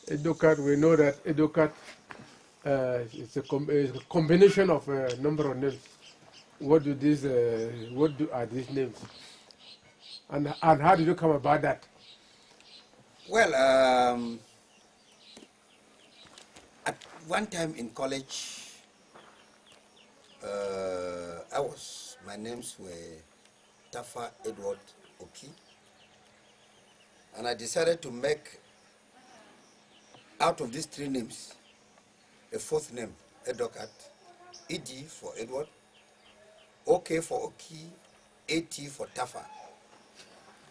Edokat, we know that Edokat is a combination of a number of names. Are these names? And how did you come about that? Well, at one time in college, my names were Tafah Edward Oki, and I decided to make out of these three names a fourth name, Edokat, ED for Edward, OK for Oki, AT for Tafah,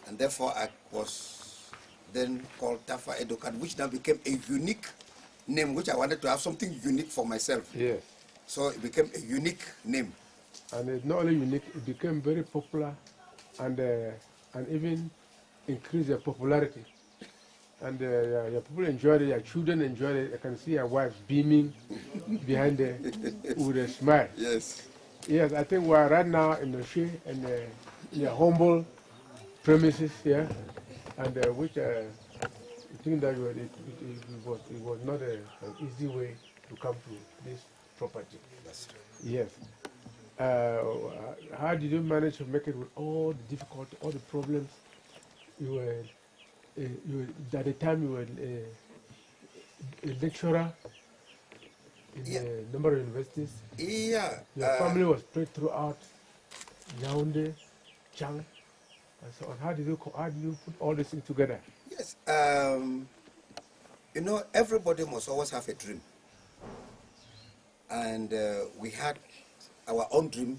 and therefore I was then called Tafah Edokat, which now became a unique name, which I wanted to have something unique for myself. Yes. So it became a unique name. And it's not only unique, it became very popular and even increased their popularity. And your people enjoyed it, your children enjoyed it. I can see your wife beaming behind there with a smile. Yes. Yes, I think we are right now in the shea and in a humble premises here, and which I think that it was not an easy way to come to this property. That's right. Yes. How did you manage to make it with all the difficulty, all the problems? You were, at the time you were a lecturer in a number of universities. Yeah. Your family was spread throughout Yaoundé, Chang, and so on. How did you put all these things together? Yes. You know, everybody must always have a dream. And we had our own dream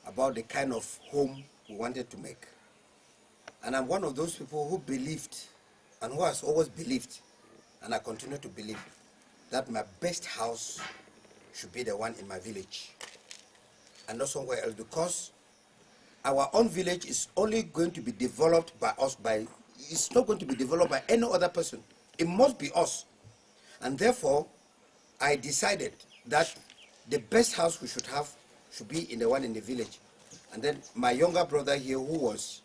about the kind of home we wanted to make. And I'm one of those people who believed, and who has always believed, and I continue to believe, that my best house should be the one in my village and not somewhere else, because our own village is only going to be developed by us. It's not going to be developed by any other person. It must be us. And therefore, I decided that the best house we should have should be in the one in the village. And then my younger brother here, who was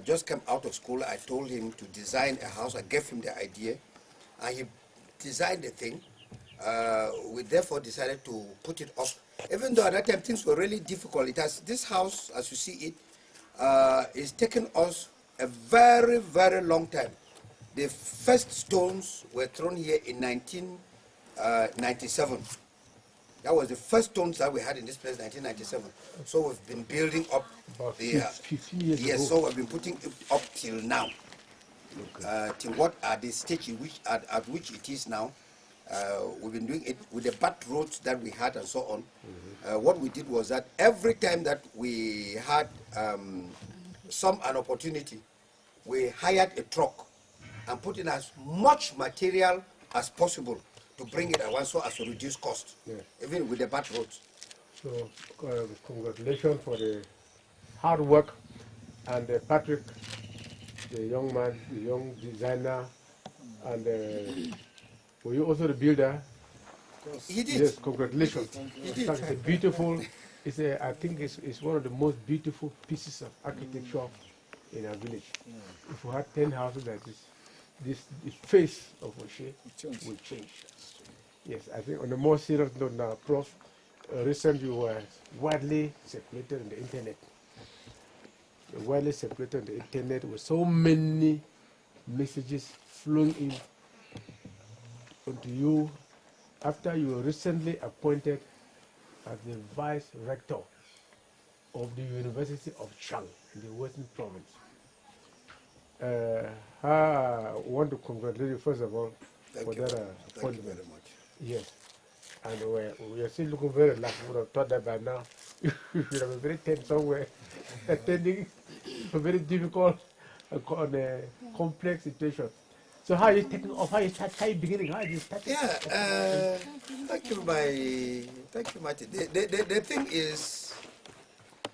just came out of school, I told him to design a house. I gave him the idea, and he designed the thing. We therefore decided to put it up. Even though at that time things were really difficult, this house, as you see it, is taken us a very, very long time. The first stones were thrown here in 1997. That was the first stones that we had in this place, 1997. So we've been building up About the 15 years ago. yes. So we've been putting it up till now, till what are the stage at which it is now. We've been doing it with the back roads that we had and so on. What we did was that every time that we had an opportunity, we hired a truck and put in as much material as possible to bring it at once, so as to reduce cost, even with the back roads. So congratulations for the hard work, and Patrick, the young man, the young designer, and were you also the builder? He did. Yes, congratulations. He did. It's a beautiful, I think it's one of the most beautiful pieces of architecture in our village. If we had 10 houses like this face of Oshe will change. Yes, I think on a more serious note now, Prof, recently you were widely circulated on the internet. Widely circulated on the internet with so many messages flowing in onto you after you were recently appointed as the Vice Rector of the University of Chang in the Western Province. I want to congratulate you first of all for that appointment. Thank you very much. Yes, and we are still looking very lucky. We would have thought that by now you should have been very tense somewhere, attending a very difficult complex situation. So how are you taking off? How are you beginning? How are you starting? Yeah, thank you, Marty. The thing is,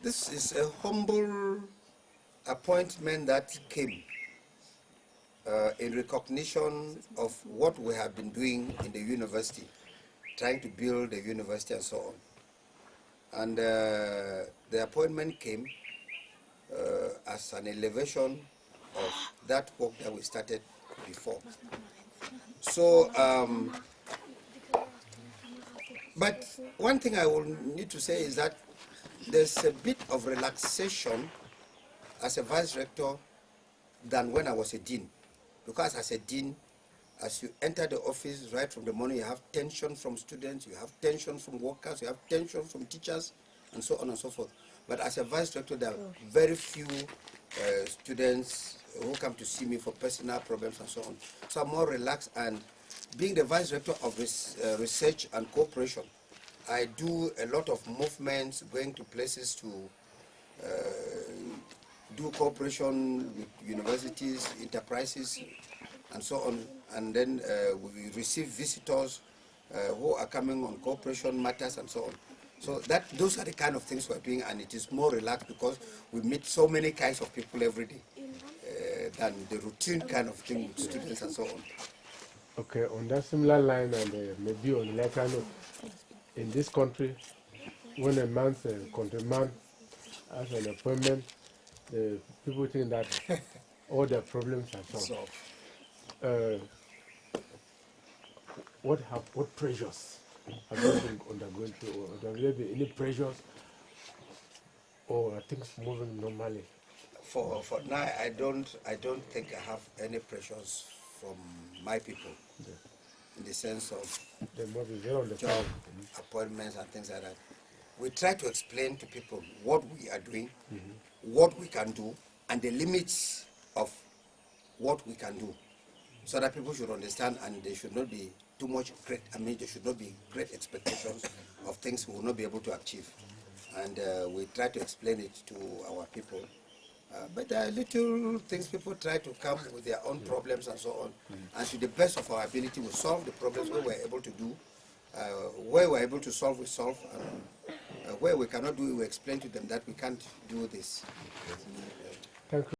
this is a humble appointment that came in recognition of what we have been doing in the university, trying to build the university and so on. And the appointment came as an elevation of that work that we started before. So, but one thing I will need to say is that there's a bit of relaxation as a vice rector than when I was a dean. Because as a dean, as you enter the office right from the morning, you have tension from students, you have tension from workers, you have tension from teachers, and so on and so forth. But as a vice rector, there are very few students who come to see me for personal problems and so on. So I'm more relaxed, and being the vice rector of research and cooperation, I do a lot of movements, going to places to do cooperation with universities, enterprises, and so on. And then we receive visitors who are coming on cooperation matters and so on. So those are the kind of things we're doing, and it is more relaxed because we meet so many kinds of people every day than the routine kind of thing with students and so on. Okay, on that similar line, and maybe on a later note, in this country, when a man's countryman has an appointment, the people think that all their problems are solved. What pressures have you been undergoing through, or have there been any pressures, or are things moving normally? For now, I don't think I have any pressures from my people, in the sense of They must be very on the job appointments and things like that. We try to explain to people what we are doing, what we can do, and the limits of what we can do, so that people should understand, and there should not be too much great. There should not be great expectations of things we will not be able to achieve, and we try to explain it to our people. But there are little things people try to come with their own problems and so on, and to the best of our ability, we solve the problems where we're able to do. Where we're able to solve, we solve. Where we cannot do it, we explain to them that we can't do this. Thank you.